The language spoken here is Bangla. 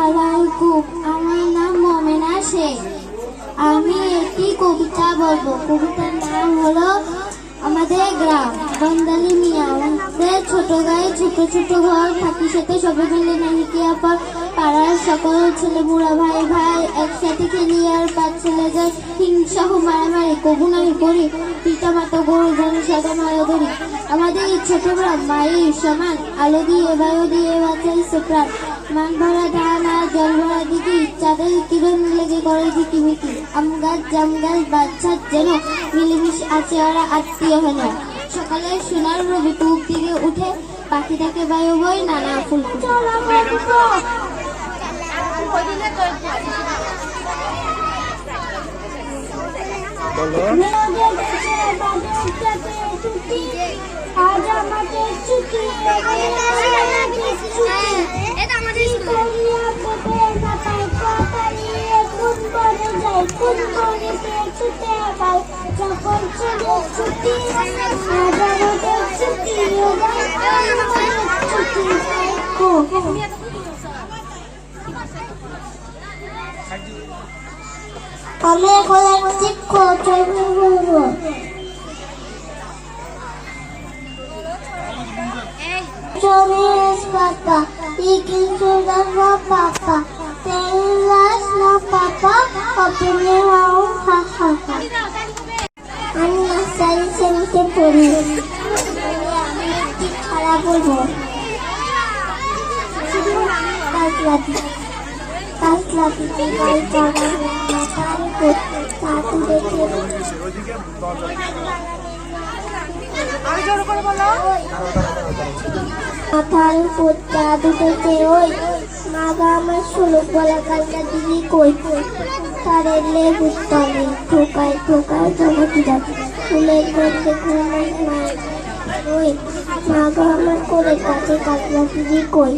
আলাইকুম, আমার নাম মোমেনা শেখ। আমি একটি কবিতা বলবো। কবিতার নাম হলো আমাদের গ্রাম বন্দালি মিয়া। আমাদের ছোট গায়ে ছোট ছোট ঘর, থাকি সাথে সবাই মিলে নানিকিয়া পর পাড়ার সকল ছেলে বুড়া ভাই ভাই একসাথে খেলি আর পাঁচ ছেলে যায় হিংসা মারামারি কবু নাই করি, পিতা মাতা গরু ধরে সাদা মারা ধরি। আমাদের এই ছোট গ্রাম মায়ের সমান, আলো দিয়ে বায়ু দিয়ে বাঁচাইছে প্রাণ। মান ভরা ধান আর জল ভরা দিদি, চাঁদের কিরণ লেগে করে ঝিকিমিকি। আম গাছ জাম গাছ বাচ্চার যেন মিলেমিশে আছে ওরা আত্মীয় হেন। সকালে সোনার রবি পূব দিকে উঠে, পাখিটাকে বায়ু বই নানা ফুল আজ আমাদের ছুটি যখন চলে ছুটি আজ আমাদের ছুটি আমি এখন এক শিক্ষক বলবো। Papa, eating sugar for Papa, saying last no Papa, opening round ha ha ha. আমি নার্সারি শ্রেণীতে পড়ি। আমি একটি খেলা বলবো। কাসলাপিতে গাই পাড়া মাথার উপর তাতু দেখে মাথার উপর জাদু দেখে ওই মাগা আমার ষোলো গলা কালটা দিদি কই তারে লেবুর তলে ঠোকায় ঠোকায় জমাটি ডাকে ফুলের মধ্যে ঘুমায় ওই মাগা আমার করে কাছে কাতলা দিদি কই।